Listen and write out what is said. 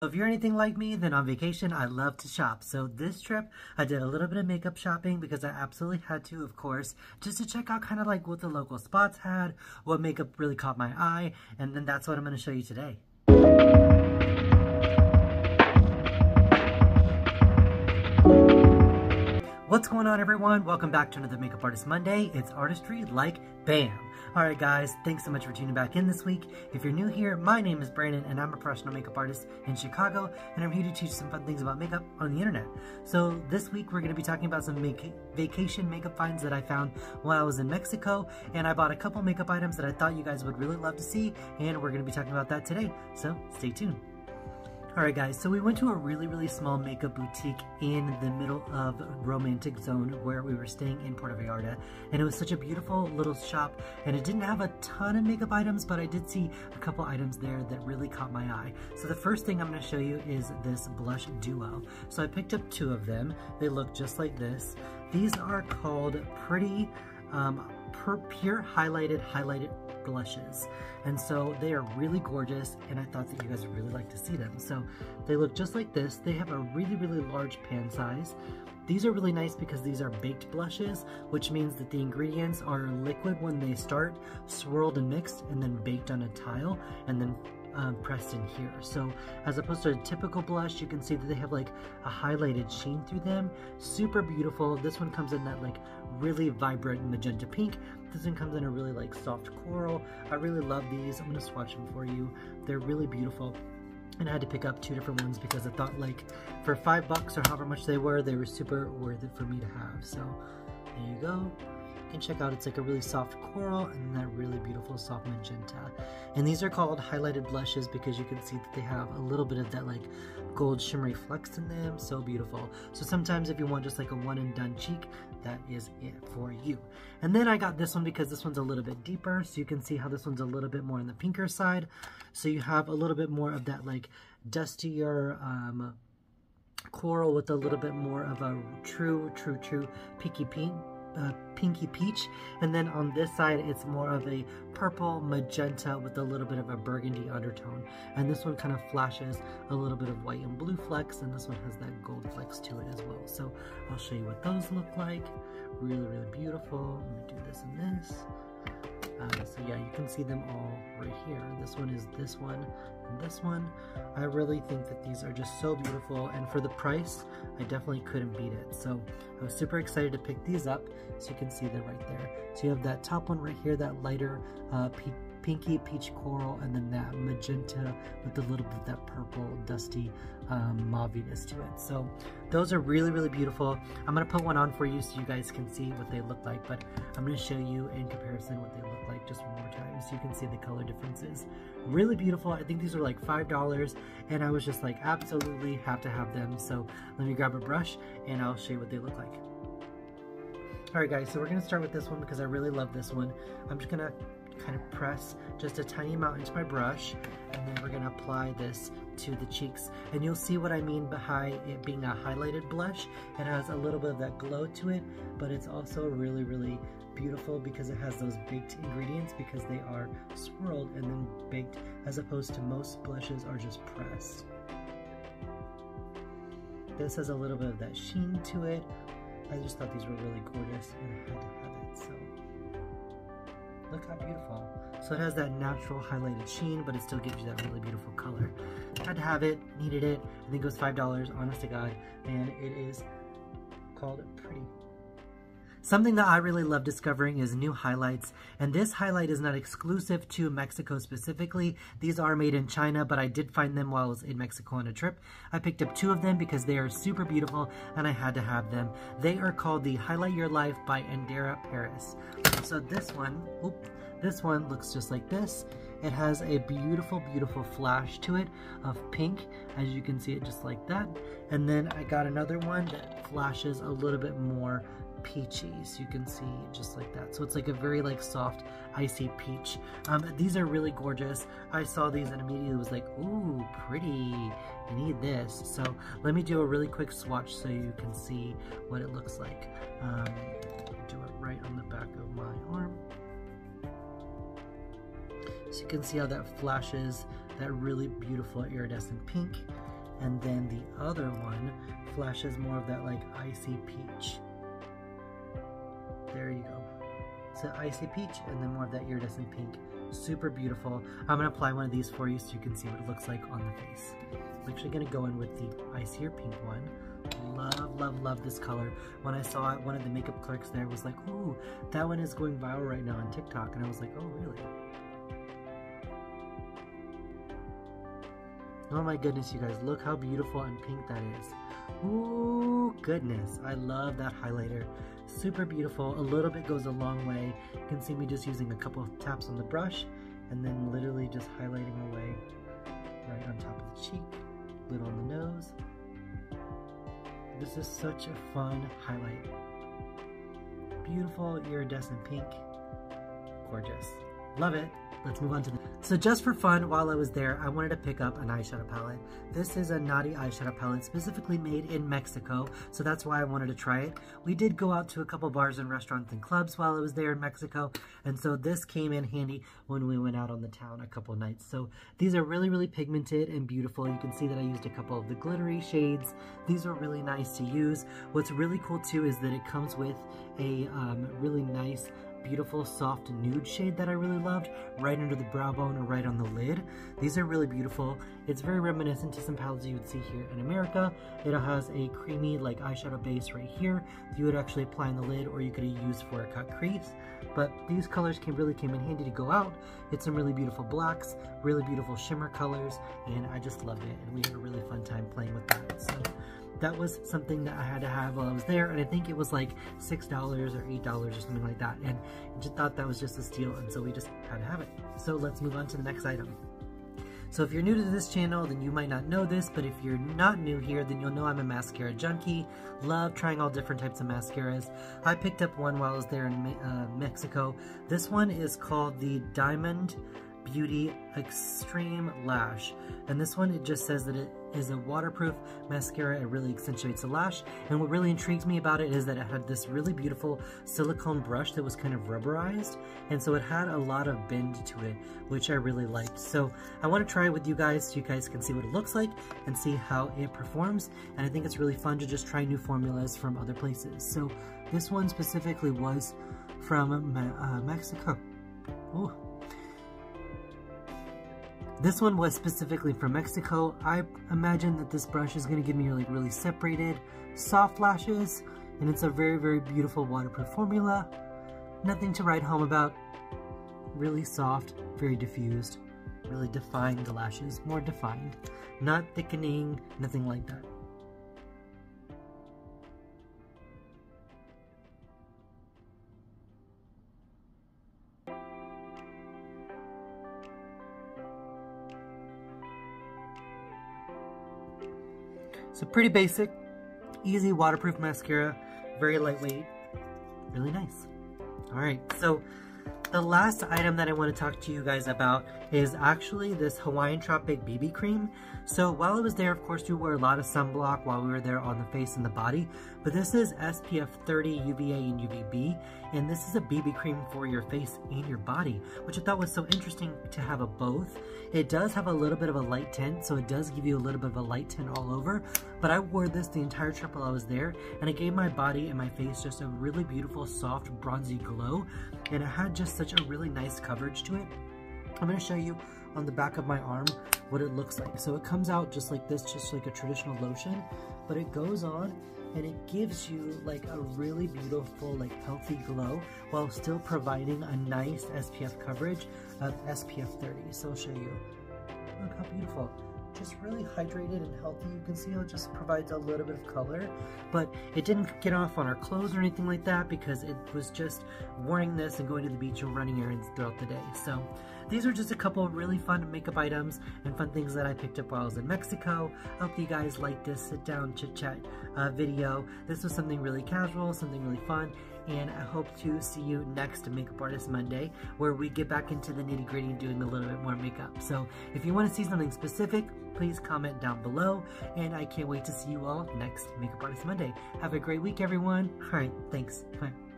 If you're anything like me, then on vacation, I love to shop. So this trip, I did a little bit of makeup shopping because I absolutely had to, of course, just to check out kind of like what the local spots had, what makeup really caught my eye, and then that's what I'm going to show you today. What's going on, everyone? Welcome back to another Makeup Artist Monday. It's artistry like BAM! Alright guys, thanks so much for tuning back in this week. If you're new here, my name is Brandon and I'm a professional makeup artist in Chicago, and I'm here to teach some fun things about makeup on the internet. So this week we're going to be talking about some vacation makeup finds that I found while I was in Mexico, and I bought a couple makeup items that I thought you guys would really love to see, and we're going to be talking about that today, so stay tuned. Alright guys, so we went to a really small makeup boutique in the middle of Romantic Zone where we were staying in Puerto Vallarta, and it was such a beautiful little shop, and it didn't have a ton of makeup items, but I did see a couple items there that really caught my eye. So the first thing I'm going to show you is this blush duo. So I picked up two of them. They look just like this. These are called Pretty Pure Highlighted blushes, and so they are really gorgeous, and I thought that you guys would really like to see them. So they look just like this. They have a really large pan size. These are really nice because these are baked blushes, which means that the ingredients are liquid when they start, swirled and mixed, and then baked on a tile, and then pressed in here. So as opposed to a typical blush, you can see that they have like a highlighted sheen through them. Super beautiful. This one comes in that like really vibrant magenta pink. This one comes in a really like soft coral. I really love these. I'm going to swatch them for you. They're really beautiful. And I had to pick up two different ones because I thought like for $5 or however much they were super worth it for me to have. So there you go. You can check out, it's like a really soft coral and that really beautiful soft magenta. And these are called highlighted blushes because you can see that they have a little bit of that like gold shimmery flecks in them. So beautiful. So sometimes if you want just like a one and done cheek, that is it for you. And then I got this one because this one's a little bit deeper, so you can see how this one's a little bit more on the pinker side. So you have a little bit more of that like dustier coral with a little bit more of a true pinky peach, and then on this side it's more of a purple magenta with a little bit of a burgundy undertone, and this one kind of flashes a little bit of white and blue flecks, and this one has that gold flecks to it as well. So I'll show you what those look like. Really beautiful. Let me do this and this. So yeah, you can see them all right here. This one is this one and this one. I really think that these are just so beautiful, and for the price, I definitely couldn't beat it. So I was super excited to pick these up, so you can see them right there. So you have that top one right here, that lighter pinky peach coral, and then that magenta with a little bit of that purple dusty mauviness to it. So those are really beautiful. I'm going to put one on for you so you guys can see what they look like, but I'm going to show you in comparison what they look like just one more time so you can see the color differences. Really beautiful. I think these are like $5, and I was just like absolutely have to have them. So let me grab a brush and I'll show you what they look like. Alright guys, so we're going to start with this one because I really love this one. I'm just going to kind of press just a tiny amount into my brush, and then we're going to apply this to the cheeks, and you'll see what I mean by it being a highlighted blush. It has a little bit of that glow to it, but it's also really beautiful because it has those baked ingredients, because they are swirled and then baked, as opposed to most blushes are just pressed. This has a little bit of that sheen to it. I just thought these were really gorgeous and I had to have it. So look how beautiful. So it has that natural highlighted sheen, but it still gives you that really beautiful color. Had to have it, needed it. I think it was $5, honest to God, and it is called Pretty. Something that I really love discovering is new highlights, and this highlight is not exclusive to Mexico specifically. These are made in China, but I did find them while I was in Mexico on a trip. I picked up two of them because they are super beautiful and I had to have them. They are called the Highlight Your Life by Andrea Paris. So this one looks just like this. It has a beautiful flash to it of pink, as you can see it just like that. And then I got another one that flashes a little bit more peachy, so you can see just like that. So it's like a very like soft icy peach. These are really gorgeous. I saw these and immediately was like, ooh, pretty, I need this. So let me do a really quick swatch so you can see what it looks like. Do it right on the back of my arm. So you can see how that flashes that really beautiful iridescent pink. and then the other one flashes more of that like icy peach. There you go. So icy peach and then more of that iridescent pink. Super beautiful. I'm going to apply one of these for you so you can see what it looks like on the face. I'm actually going to go in with the icier pink one. Love, love, love this color. When I saw it, one of the makeup clerks there was like, ooh, that one is going viral right now on TikTok. And I was like, oh, really? Oh my goodness, you guys, look how beautiful and pink that is. Ooh, goodness. I love that highlighter. Super beautiful. A little bit goes a long way. You can see me just using a couple of taps on the brush and then literally just highlighting away right on top of the cheek, a little on the nose. This is such a fun highlight. Beautiful iridescent pink. Gorgeous. Love it. Let's move on to the... So just for fun, while I was there, I wanted to pick up an eyeshadow palette. This is a Naughty eyeshadow palette specifically made in Mexico, so that's why I wanted to try it. We did go out to a couple bars and restaurants and clubs while I was there in Mexico, and so this came in handy when we went out on the town a couple nights. So these are really, really pigmented and beautiful. You can see that I used a couple of the glittery shades. These are really nice to use. What's really cool too is that it comes with a really nice beautiful soft nude shade that I really loved right under the brow bone or right on the lid. These are really beautiful. It's very reminiscent to some palettes you would see here in America. It has a creamy like eyeshadow base right here that you would actually apply on the lid, or you could use for a cut crease. But these colors really came in handy to go out. It's some really beautiful blacks, really beautiful shimmer colors, and I just loved it, and we had a really fun time playing with that. So that was something that I had to have while I was there, and I think it was like $6 or $8 or something like that, and I just thought that was just a steal, and so we just had to have it. So let's move on to the next item. So if you're new to this channel, then you might not know this, but if you're not new here, then you'll know I'm a mascara junkie. Love trying all different types of mascaras. I picked up one while I was there in Mexico. This one is called the Diamond Beauty Extreme Lash, and this one, it just says that it is a waterproof mascara. It really accentuates the lash, and what really intrigues me about it is that it had this really beautiful silicone brush that was kind of rubberized, and so it had a lot of bend to it, which I really liked. So I want to try it with you guys so you guys can see what it looks like and see how it performs, and I think it's really fun to just try new formulas from other places. So this one specifically was from Mexico. Ooh. This one was specifically from Mexico. I imagine that this brush is going to give me like really separated, soft lashes, and it's a very, very beautiful waterproof formula. Nothing to write home about. Really soft, very diffused, really defined the lashes, more defined. Not thickening, nothing like that. So pretty basic, easy waterproof mascara, very lightweight, really nice. All right, so the last item that I want to talk to you guys about is actually this Hawaiian Tropic BB cream. So while I was there, of course, we wore a lot of sunblock while we were there on the face and the body, but this is SPF 30 UVA and UVB, and this is a BB cream for your face and your body, which I thought was so interesting to have a both. It does have a little bit of a light tint, so it does give you a little bit of a light tint all over, but I wore this the entire trip while I was there, and it gave my body and my face just a really beautiful, soft, bronzy glow, and it had just such a really nice coverage to it. I'm going to show you on the back of my arm what it looks like. So it comes out just like this, just like a traditional lotion, but it goes on and it gives you like a really beautiful, like healthy glow while still providing a nice SPF coverage of SPF 30. So I'll show you. Look how beautiful. Just really hydrated and healthy. You can see how it just provides a little bit of color, but it didn't get off on our clothes or anything like that because it was just wearing this and going to the beach and running errands throughout the day. So these are just a couple of really fun makeup items and fun things that I picked up while I was in Mexico. I hope you guys like this sit down chit chat video. This was something really casual, something really fun, and I hope to see you next Makeup Artist Monday, where we get back into the nitty gritty and doing a little bit more makeup. So if you want to see something specific, please comment down below, and I can't wait to see you all next Makeup Artist Monday. Have a great week, everyone. All right, thanks. Bye.